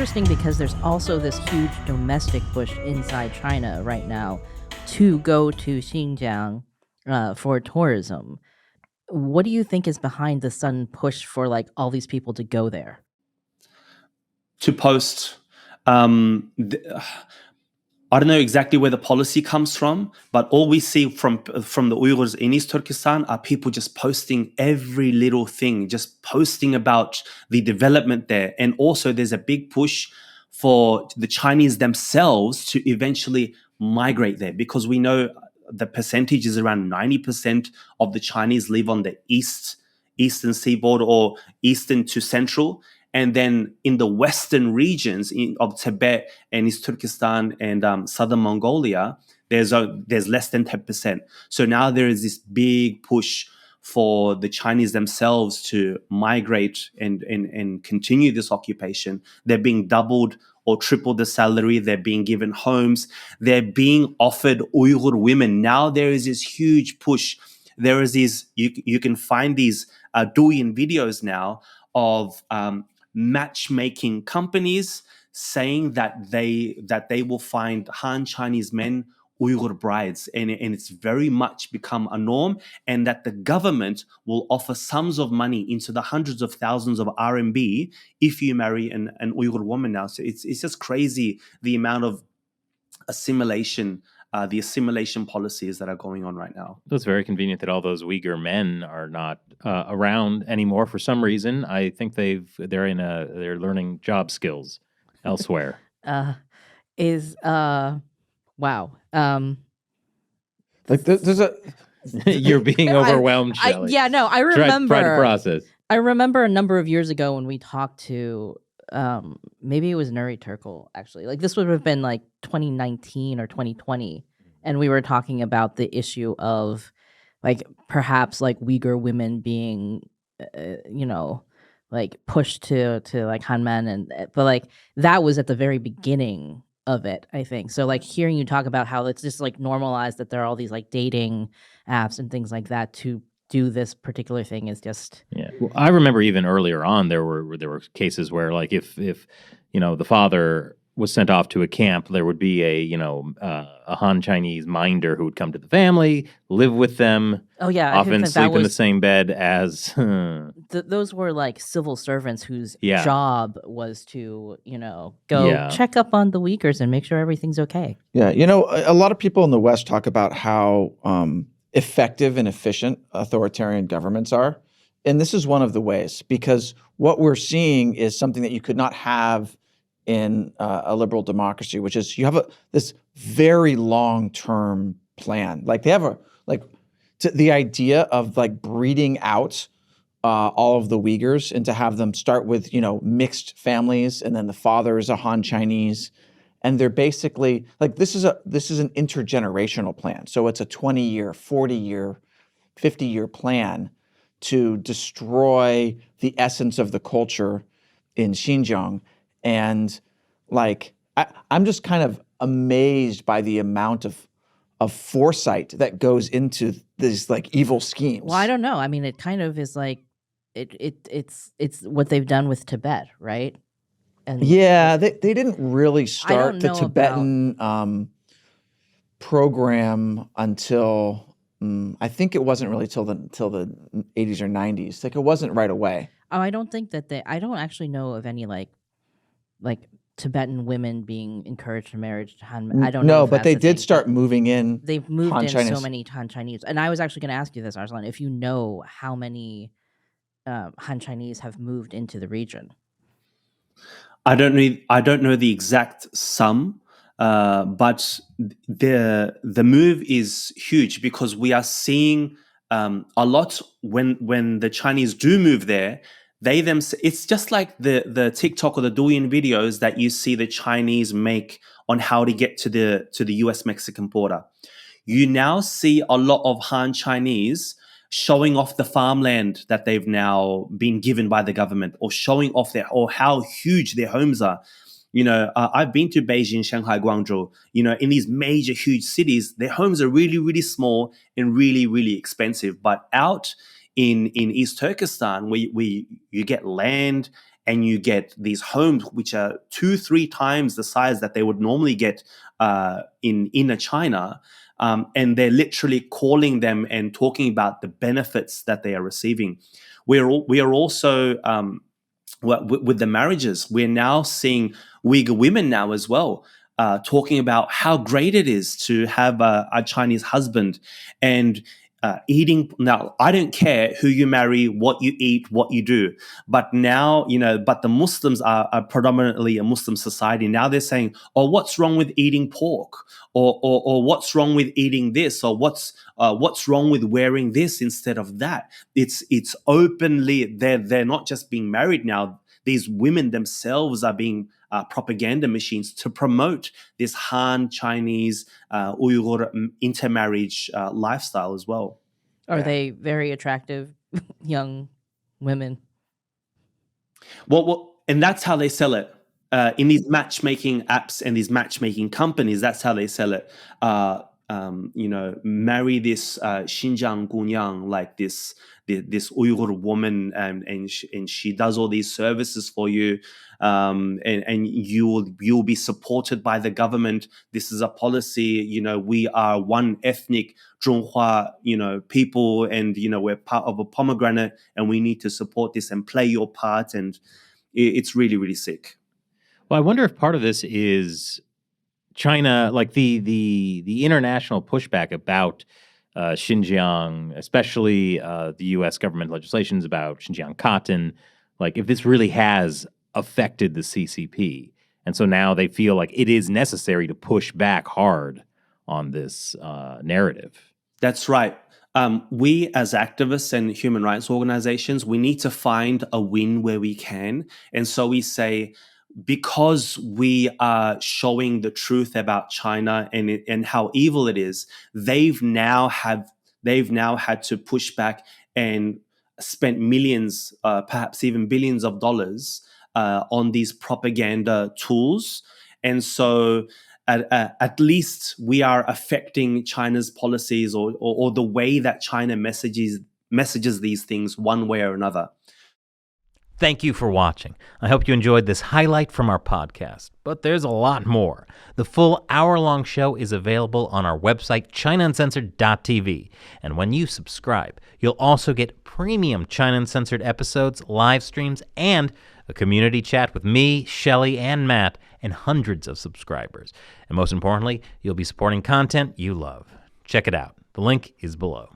interesting because there's also this huge domestic push inside China right now to go to Xinjiang for tourism. What do you think is behind the sudden push for like all these people to go there? To post. I don't know exactly where the policy comes from, but all we see from the Uyghurs in East Turkestan are people just posting every little thing, just posting about the development there. And also there's a big push for the Chinese themselves to eventually migrate there, because we know the percentage is around 90% of the Chinese live on the eastern seaboard or eastern to central. And then in the western regions of Tibet and East Turkestan and southern Mongolia, there's less than 10%. So now there is this big push for the Chinese themselves to migrate and continue this occupation. They're being doubled or tripled the salary. They're being given homes. They're being offered Uyghur women. Now there is this huge push. There is these, you can find these Douyin videos now of matchmaking companies saying that they will find Han Chinese men Uyghur brides, and it's very much become a norm, and that the government will offer sums of money into the hundreds of thousands of RMB if you marry an Uyghur woman now. So it's just crazy the amount of assimilation, the assimilation policies that are going on right now. It's very convenient that all those Uyghur men are not around anymore for some reason. I think they're learning job skills elsewhere. Wow. Like there's a You're being overwhelmed, Shelley. I remember. Try to process. I remember a number of years ago when we talked to maybe it was Nuri Turkle, actually. Like this would have been like 2019 or 2020, and we were talking about the issue of like perhaps like Uyghur women being like pushed to like Hanmen, but like that was at the very beginning of it, I think. So like hearing you talk about how it's just like normalized that there are all these like dating apps and things like that to do this particular thing is just Well, I remember even earlier on there were cases where like if the father was sent off to a camp, there would be a Han Chinese minder who would come to the family, live with them. Oh yeah, often sleep in the same bed as. Those were like civil servants whose Yeah. job was to go check up on the Uyghurs and make sure everything's okay. Yeah, a lot of people in the West talk about how effective and efficient authoritarian governments are. And this is one of the ways, because what we're seeing is something that you could not have in a liberal democracy, which is you have this very long-term plan. Like they have the idea of like breeding out all of the Uyghurs and to have them start with, mixed families, and then the father is a Han Chinese. And they're basically like, this is an intergenerational plan. So it's a 20-year, 40-year, 50-year plan to destroy the essence of the culture in Xinjiang. And like, I'm just kind of amazed by the amount of foresight that goes into these like evil schemes. Well, I don't know. I mean, it kind of is like it's what they've done with Tibet, right? And yeah, they didn't really start the know Tibetan program until I think it wasn't really till the 80s or 90s. Like it wasn't right away. Oh, I don't think that I don't actually know of any like Tibetan women being encouraged to marriage to Han. I don't know. No, but they did start moving in. They've moved Han in Chinese. so many Han Chinese. And I was actually going to ask you this, Arslan, if you know how many Han Chinese have moved into the region. I don't know the exact sum, but the move is huge, because we are seeing a lot when the Chinese do move there. It's just like the TikTok or the Douyin videos that you see the Chinese make on how to get to the US-Mexican border. You now see a lot of Han Chinese showing off the farmland that they've now been given by the government, or showing off how huge their homes are. I've been to Beijing, Shanghai, Guangzhou. In these major, huge cities, their homes are really, really small and really, really expensive. But out in East Turkestan, where you get land and you get these homes which are 2-3 times the size that they would normally get in inner China. And they're literally calling them and talking about the benefits that they are receiving. We are also with the marriages. We're now seeing Uyghur women now as well talking about how great it is to have a Chinese husband and eating. Now, I don't care who you marry, what you eat, what you do, but now, but the Muslims are predominantly a Muslim society. Now they're saying, oh, what's wrong with eating pork? Or what's wrong with eating this? Or what's wrong with wearing this instead of that? It's openly, they're not just being married now. These women themselves are being propaganda machines to promote this Han Chinese Uyghur intermarriage lifestyle as well. Are they very attractive young women? Well, and that's how they sell it. In these matchmaking apps and these matchmaking companies, that's how they sell it. Marry this Xinjiang Gunyang, like this Uyghur woman, and she does all these services for you, and you'll be supported by the government. This is a policy. We are one ethnic Zhonghua, people, and we're part of a pomegranate, and we need to support this and play your part. And it's really, really sick. Well, I wonder if part of this is China, like the international pushback about Xinjiang, especially the U.S. government legislations about Xinjiang cotton, like if this really has affected the CCP. And so now they feel like it is necessary to push back hard on this narrative. That's right. We as activists and human rights organizations, we need to find a win where we can. And so we say, because we are showing the truth about China and how evil it is, they've now had to push back and spent millions, perhaps even billions of dollars on these propaganda tools. And so at least we are affecting China's policies or the way that China messages these things one way or another. Thank you for watching. I hope you enjoyed this highlight from our podcast, but there's a lot more. The full hour-long show is available on our website, ChinaUncensored.tv. And when you subscribe, you'll also get premium China Uncensored episodes, live streams, and a community chat with me, Shelley, and Matt, and hundreds of subscribers. And most importantly, you'll be supporting content you love. Check it out. The link is below.